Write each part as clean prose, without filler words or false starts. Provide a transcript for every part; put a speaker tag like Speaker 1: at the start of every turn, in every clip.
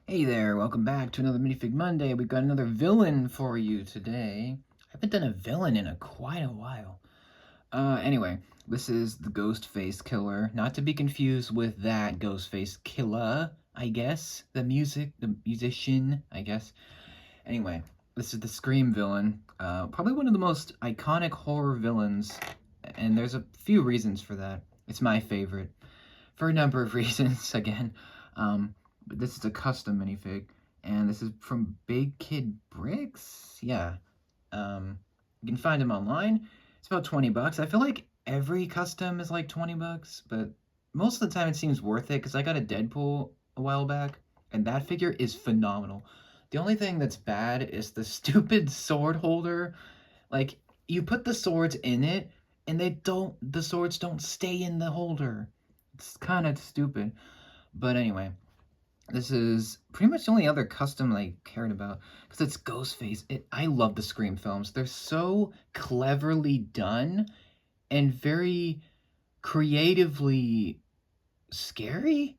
Speaker 1: Hey there, welcome back to another Minifig Monday. We've got another villain for you today. I haven't done a villain in quite a while. Anyway, this is the Ghostface Killer, not to be confused with that Ghostface Killer, I guess. The musician, I guess. Anyway, this is the Scream villain. Probably one of the most iconic horror villains, and there's a few reasons for that. It's my favorite for a number of reasons, again. But this is a custom minifig, and this is from Big Kid Brix. Yeah. You can find them online. It's about 20 bucks. I feel like every custom is like 20 bucks, but most of the time it seems worth it because I got a Deadpool a while back, and that figure is phenomenal. The only thing that's bad is the stupid sword holder. Like, you put the swords in it, and the swords don't stay in the holder. It's kind of stupid. But anyway, this is pretty much the only other custom I cared about because it's Ghostface. I love the Scream films. They're so cleverly done and very creatively scary.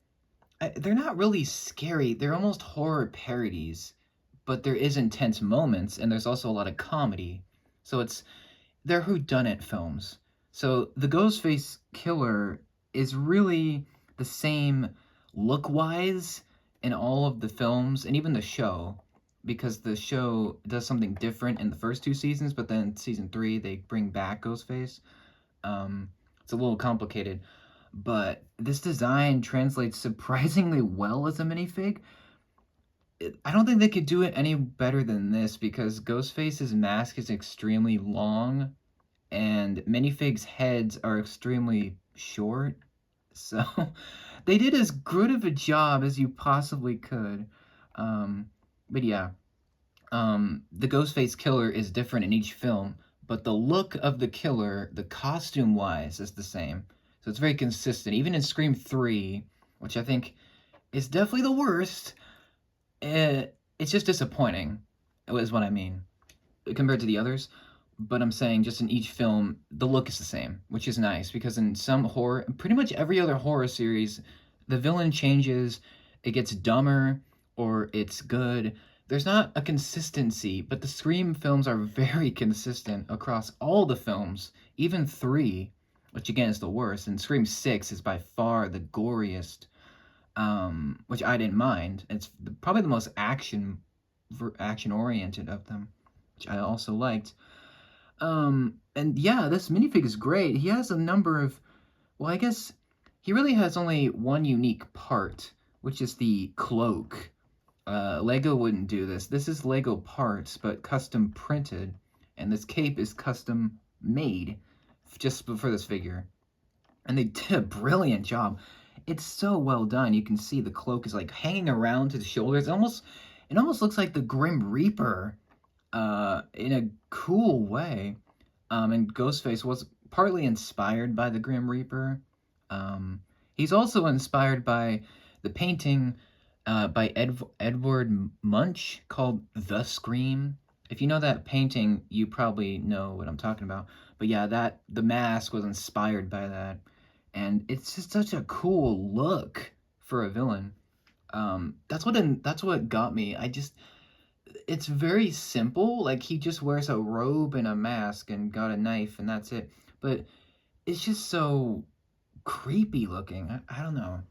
Speaker 1: They're not really scary. They're almost horror parodies, but there is intense moments and there's also a lot of comedy. So they're whodunit films. So the Ghostface Killer is really the same look-wise in all of the films and even the show, because the show does something different in the first two seasons, but then season 3 they bring back Ghostface. It's a little complicated, but this design translates surprisingly well as a minifig. I don't think they could do it any better than this because Ghostface's mask is extremely long and minifig's heads are extremely short. So they did as good of a job as you possibly could. But yeah, the Ghostface killer is different in each film, but the look of the killer, the costume wise, is the same. So it's very consistent. Even in Scream 3, which I think is definitely the worst, it's just disappointing, is what I mean, compared to the others. But I'm saying just in each film, the look is the same, which is nice because in some horror, pretty much every other horror series, the villain changes, it gets dumber, or it's good. There's not a consistency, but the Scream films are very consistent across all the films, even 3, which again is the worst, and Scream 6 is by far the goriest, which I didn't mind. It's probably the most action-oriented of them, which I also liked. And yeah, this minifig is great. He has a number of, well, I guess he really has only one unique part, which is the cloak. Lego wouldn't do this. This is Lego parts, but custom printed, and this cape is custom made just for this figure. And they did a brilliant job. It's so well done. You can see the cloak is like hanging around his shoulders. It almost looks like the Grim Reaper in a cool way. And Ghostface was partly inspired by the Grim Reaper. He's also inspired by the painting by Edward Munch called The Scream. If you know that painting, you probably know what I'm talking about. But yeah, the mask was inspired by that, and it's just such a cool look for a villain. That's what got me. It's very simple. Like, he just wears a robe and a mask and got a knife, and that's it. But it's just so creepy looking. I don't know.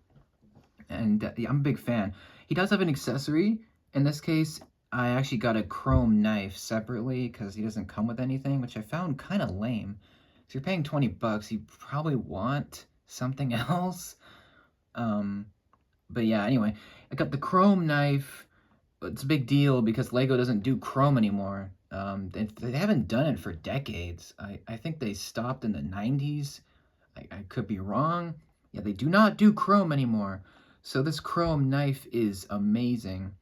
Speaker 1: And yeah, I'm a big fan. He does have an accessory. In this case, I actually got a chrome knife separately because he doesn't come with anything, which I found kind of lame. If you're paying 20 bucks, you probably want something else. But yeah, anyway, I got the chrome knife. It's a big deal because Lego doesn't do chrome anymore. They haven't done it for decades. I think they stopped in the 90s. I could be wrong. Yeah, they do not do chrome anymore. So this chrome knife is amazing.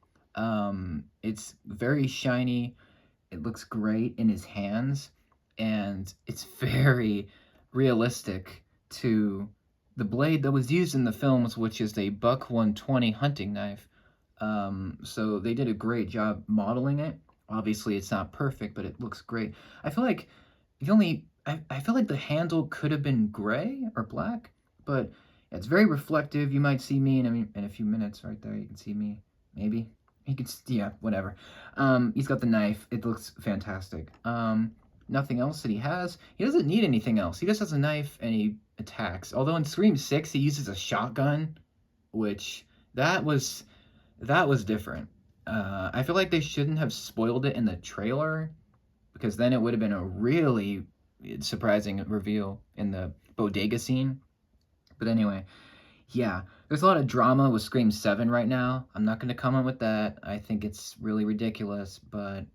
Speaker 1: It's very shiny. It looks great in his hands. And it's very realistic to the blade that was used in the films, which is a Buck 120 hunting knife. So they did a great job modeling it. Obviously, it's not perfect, but it looks great. I feel like I feel like the handle could have been gray or black, but it's very reflective. You might see me in a few minutes right there. You can see me maybe. He could, yeah, whatever. He's got the knife. It looks fantastic. Nothing else that he has. He doesn't need anything else. He just has a knife and he attacks. Although in Scream 6, he uses a shotgun, which that was different. I feel like they shouldn't have spoiled it in the trailer because then it would have been a really surprising reveal in the bodega scene. But anyway, yeah, there's a lot of drama with Scream 7 right now. I'm not going to comment with that. I think it's really ridiculous, but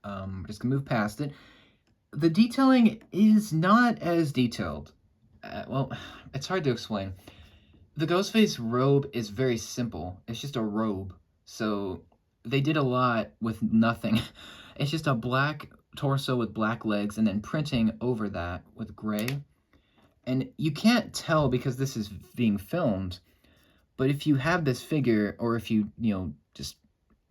Speaker 1: we're just going to move past it. The detailing is not as detailed. Well, it's hard to explain. The Ghostface robe is very simple. It's just a robe. So they did a lot with nothing. It's just a black torso with black legs and then printing over that with gray. And you can't tell because this is being filmed, but if you have this figure or if you just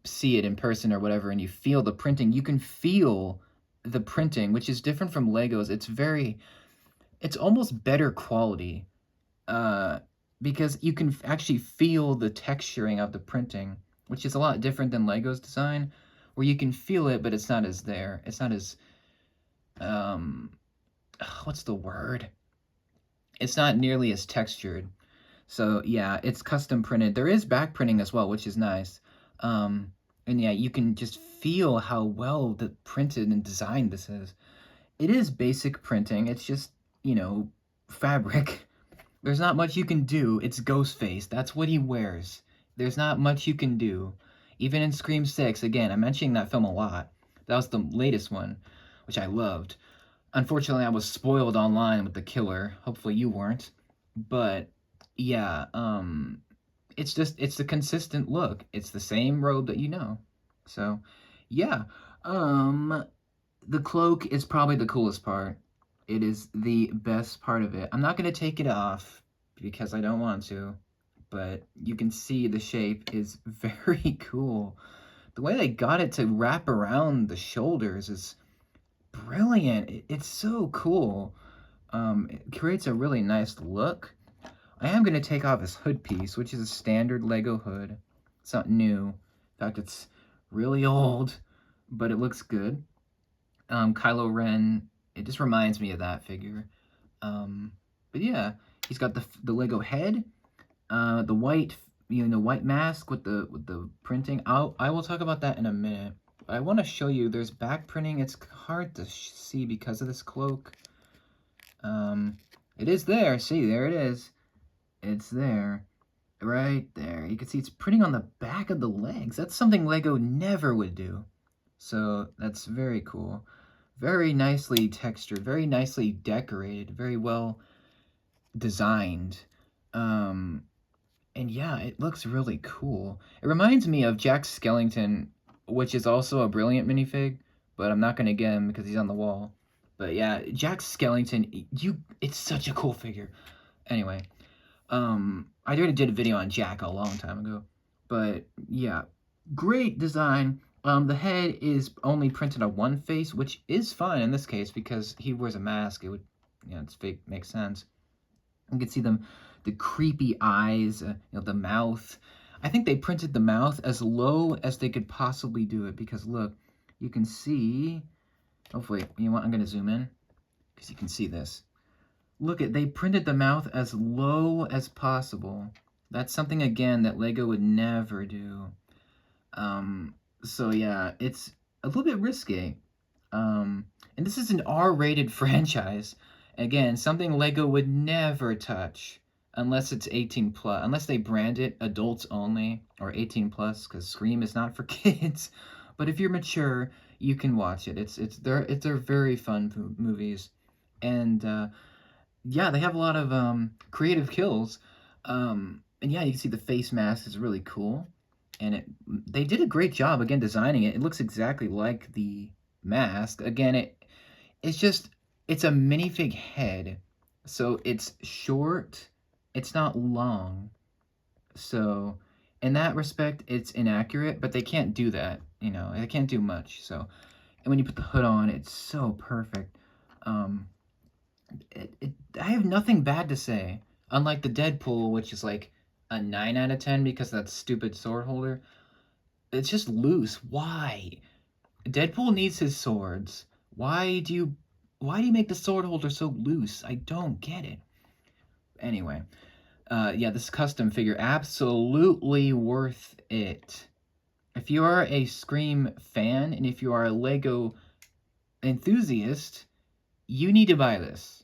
Speaker 1: see it in person or whatever and you feel the printing, you can feel the printing, which is different from Legos. It's almost better quality. Because you can actually feel the texturing of the printing, which is a lot different than Lego's design, where you can feel it, but it's not as there. It's not as, what's the word? It's not nearly as textured. So yeah, it's custom printed. There is back printing as well, which is nice. And yeah, you can just feel how well printed and designed this is. It is basic printing. It's just, fabric. There's not much you can do. It's Ghostface. That's what he wears. There's not much you can do. Even in Scream 6, again, I'm mentioning that film a lot. That was the latest one, which I loved. Unfortunately, I was spoiled online with the killer. Hopefully you weren't. But, yeah, it's the consistent look. It's the same robe that you know. So, yeah. The cloak is probably the coolest part. It is the best part of it. I'm not going to take it off because I don't want to, but you can see the shape is very cool. The way they got it to wrap around the shoulders is brilliant. It's so cool. It creates a really nice look. I am going to take off his hood piece, which is a standard Lego hood. It's not new. In fact, it's really old, but it looks good. Kylo Ren, it just reminds me of that figure. But yeah, he's got the Lego head, the white white mask with the printing. I will talk about that in a minute. But I want to show you. There's back printing. It's hard to see because of this cloak. It is there. See, there it is. It's there, right there. You can see it's printing on the back of the legs. That's something Lego never would do. So that's very cool. Very nicely textured, very nicely decorated, very well designed. And yeah, it looks really cool. It reminds me of Jack Skellington, which is also a brilliant minifig, but I'm not going to get him because he's on the wall. But yeah, Jack Skellington, it's such a cool figure. Anyway, I already did a video on Jack a long time ago. But yeah, great design. The head is only printed on one face, which is fine in this case because he wears a mask. It would, it's fake, makes sense. You can see the creepy eyes, the mouth. I think they printed the mouth as low as they could possibly do it because look, you can see. Hopefully, you know what? I'm gonna zoom in because you can see this. Look they printed the mouth as low as possible. That's something again that Lego would never do. So yeah, it's a little bit risky. And this is an R-rated franchise. Again, something Lego would never touch unless it's 18 plus, unless they brand it adults only or 18 plus, because Scream is not for kids. But if you're mature, you can watch it. They're very fun movies, and yeah, they have a lot of creative kills. And yeah, you can see the face mask is really cool. And they did a great job, again, designing it. It looks exactly like the mask. Again, it's a minifig head. So it's short. It's not long. So in that respect, it's inaccurate. But they can't do that. They can't do much. So, and when you put the hood on, it's so perfect. I have nothing bad to say. Unlike the Deadpool, which is like a 9 out of 10 because of that stupid sword holder. It's just loose. Why? Deadpool needs his swords. Why do you make the sword holder so loose? I don't get it. Anyway, yeah, this custom figure, absolutely worth it. If you are a Scream fan and if you are a Lego enthusiast, you need to buy this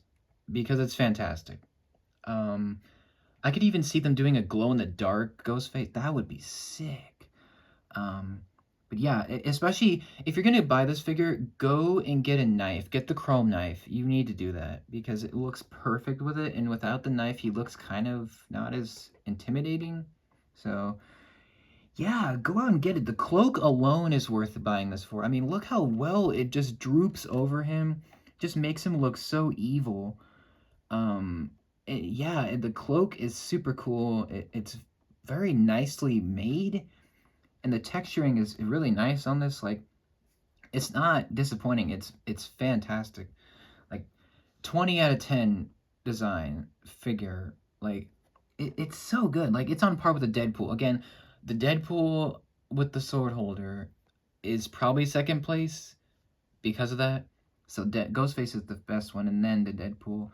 Speaker 1: because it's fantastic. I could even see them doing a glow-in-the-dark Ghostface. That would be sick. Um, but yeah, especially if you're gonna buy this figure, go and get a knife. Get the chrome knife. You need to do that because it looks perfect with it, and without the knife, he looks kind of not as intimidating. So yeah, go out and get it. The cloak alone is worth buying this for. I mean, look how well it just droops over him. Just makes him look so evil. Um, yeah, and the cloak is super cool. It's very nicely made, and the texturing is really nice on this. Like, it's not disappointing. It's fantastic. Like, 20 out of 10 design figure. Like, it's so good. Like, it's on par with the Deadpool. Again, the Deadpool with the sword holder is probably second place because of that. So Ghostface is the best one, and then the Deadpool.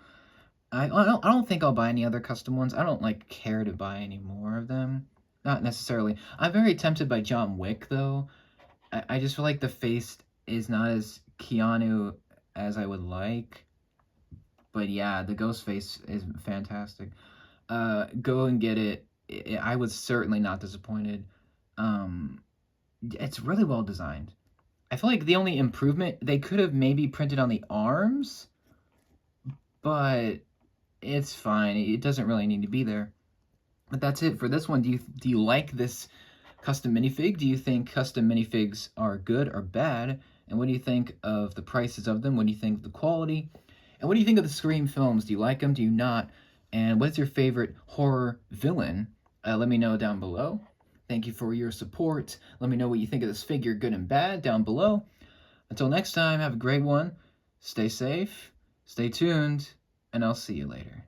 Speaker 1: I don't think I'll buy any other custom ones. I don't like care to buy any more of them. Not necessarily. I'm very tempted by John Wick though. I just feel like the face is not as Keanu as I would like. But yeah, the ghost face is fantastic. Go and get it. I was certainly not disappointed. Um, it's really well designed. I feel like the only improvement they could have maybe printed on the arms, but it's fine. It doesn't really need to be there. But that's it for this one. Do you like this custom minifig? Do you think custom minifigs are good or bad? And what do you think of the prices of them? What do you think of the quality? And what do you think of the Scream films? Do you like them? Do you not? And what's your favorite horror villain? Let me know down below. Thank you for your support. Let me know what you think of this figure, good and bad, down below. Until next time, have a great one. Stay safe, stay tuned, and I'll see you later.